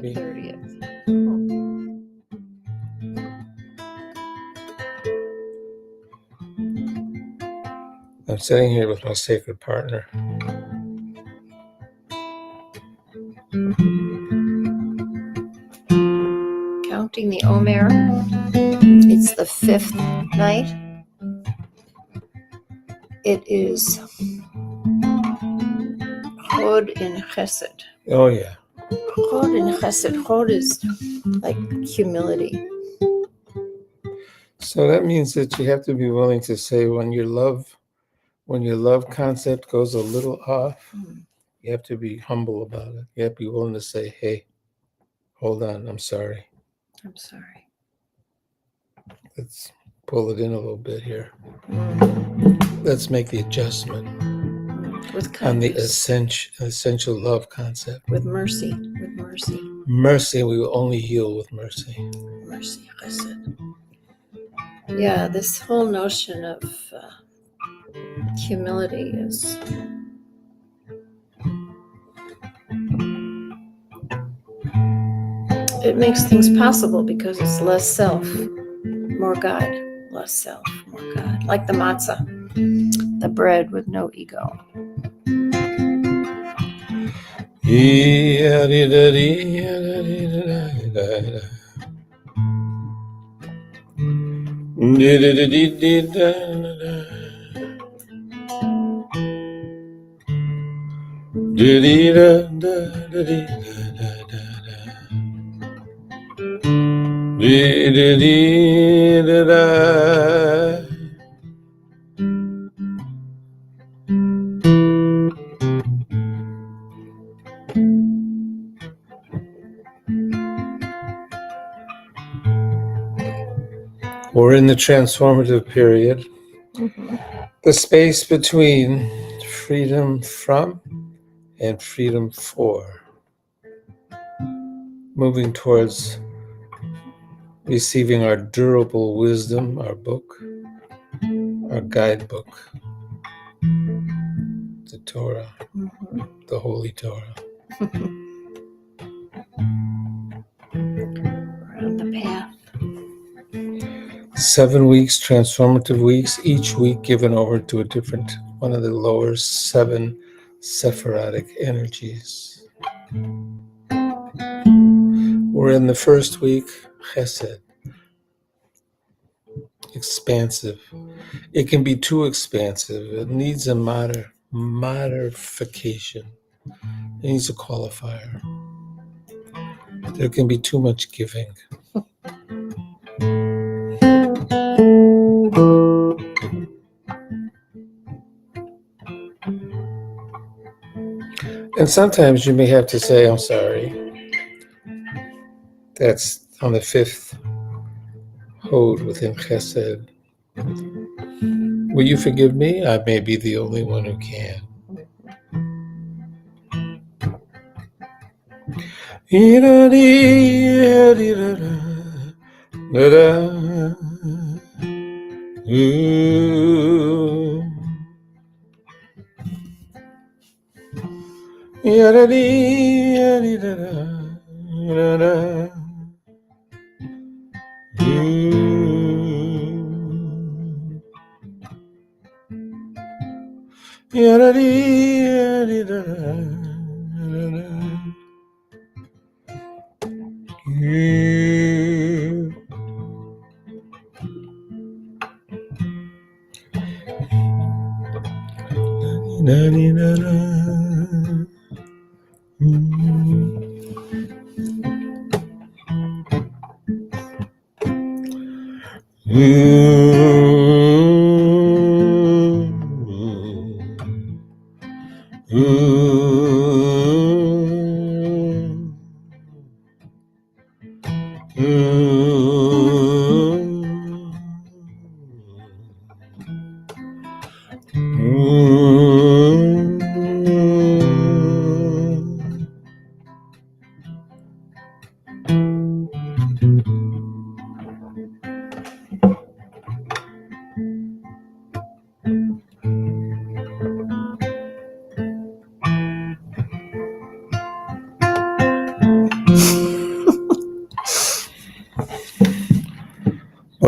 30th. I'm sitting here with my sacred partner. Counting the Omer. It's the 5th night. It is Chod in Chesed. Oh, yeah. Chod in Chesed. Chod is like humility. So that means that you have to be willing to say when your love concept goes a little off, you have to be humble about it. You have to be willing to say, hey, hold on, I'm sorry. I'm sorry. Let's pull it in a little bit here. Let's make the adjustment With on the kindness. essential love concept. With mercy. With mercy. Mercy, we will only heal with mercy. Mercy, Chesed. Yeah, this whole notion of humility is it makes things possible because it's less self, more God. Less self, more God. Like the matzah, the bread with no ego. We're in the transformative period. The space between freedom from and freedom for. Moving towards receiving our durable wisdom, our book, our guidebook, the Torah, the Holy Torah. We're on the path. 7 weeks, transformative weeks, each week given over to a different one of the lower 7 Sephirotic energies. We're in the first week, Chesed, expansive. It can be too expansive. It needs a modification. It needs a qualifier. There can be too much giving. And sometimes you may have to say, I'm sorry. That's on the 5th Hod within Chesed. Will you forgive me? I may be the only one who can.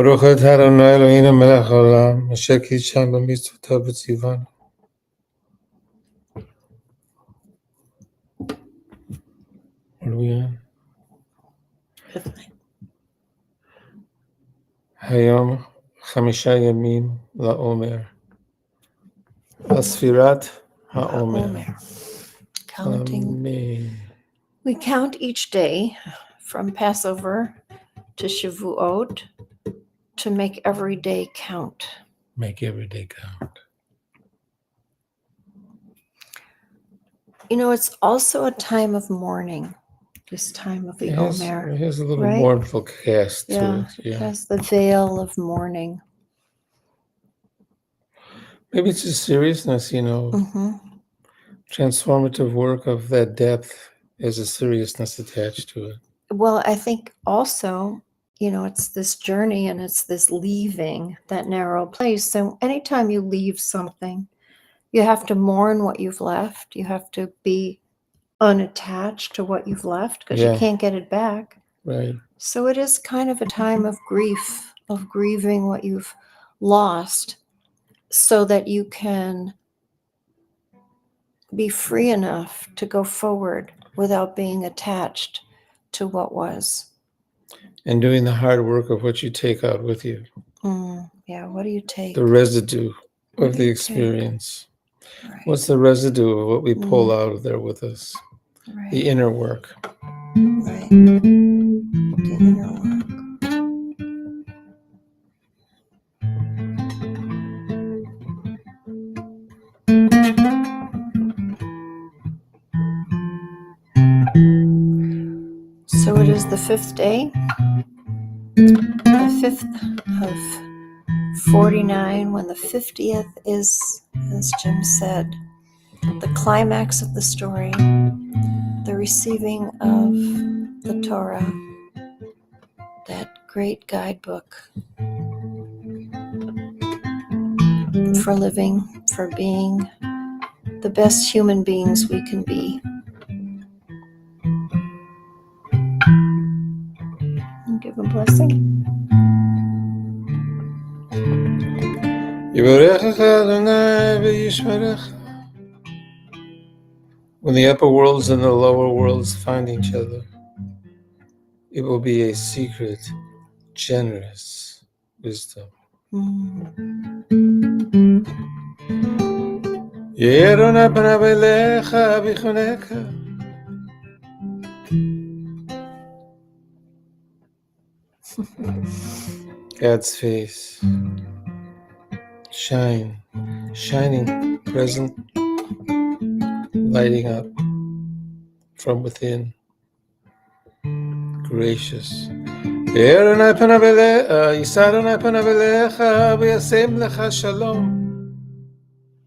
ברוך אתה אדוני אלוהינו מלך העולם, אשר קידשנו במצוותיו וציוונו. What are we on? היום 5 ימים לעומר. לספירת העומר. Counting. Amen. We count each day from Passover to Shavuot to make every day count. Make every day count. You know, it's also a time of mourning, this time of the Omer. It has a little right? mournful cast to Yeah, it. it Yeah. has the veil of mourning. Maybe it's a seriousness, Mm-hmm. transformative work of that depth. There's a seriousness attached to it. Well, I think also, it's this journey and it's this leaving that narrow place. So anytime you leave something, you have to mourn what you've left. You have to be unattached to what you've left because you can't get it back. Right. So it is kind of a time of grief, of grieving what you've lost so that you can be free enough to go forward without being attached to what was. And doing the hard work of what you take out with you. Yeah, what do you take? The residue What of do the you experience. Right. What's the residue of what we pull out of there with us? Right. The inner work. Right. The inner work. So it is the 5th day, the 5th of 49, when the 50th is, as Jim said, the climax of the story, the receiving of the Torah, that great guidebook for living, for being the best human beings we can be. And give a blessing. When the upper worlds and the lower worlds find each other, it will be a secret, generous wisdom. God's face, shining, present, lighting up from within, gracious.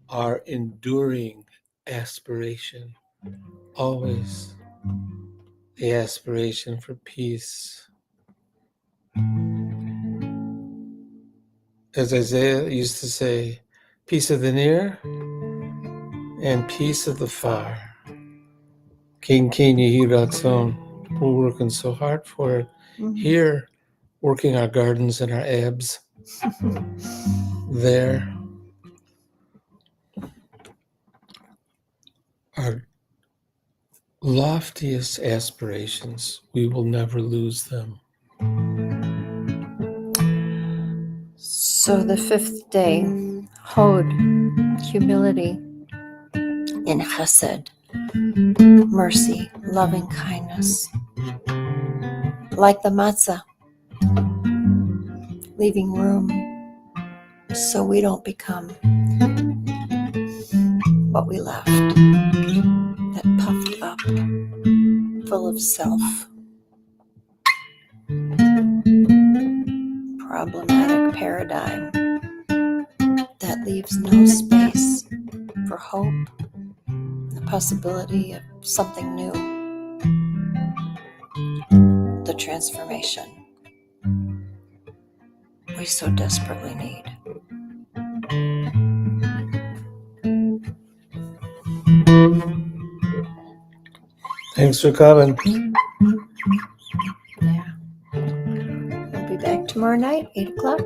Our enduring aspiration, always the aspiration for peace. As Isaiah used to say, peace of the near and peace of the far. King Yehi Ratzon, we're working so hard for it. Here, working our gardens and our abs. There, our loftiest aspirations, we will never lose them. So the 5th day, Hod, humility, in Chesed, mercy, loving kindness, like the matzah, leaving room so we don't become what we left, that puffed up, full of self, problematic paradigm that leaves no space for hope, the possibility of something new, the transformation we so desperately need. Thanks for coming. Yeah. We'll be be back tomorrow night, 8 o'clock.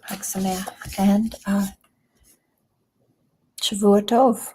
Chag Sameach and Shavua Tov.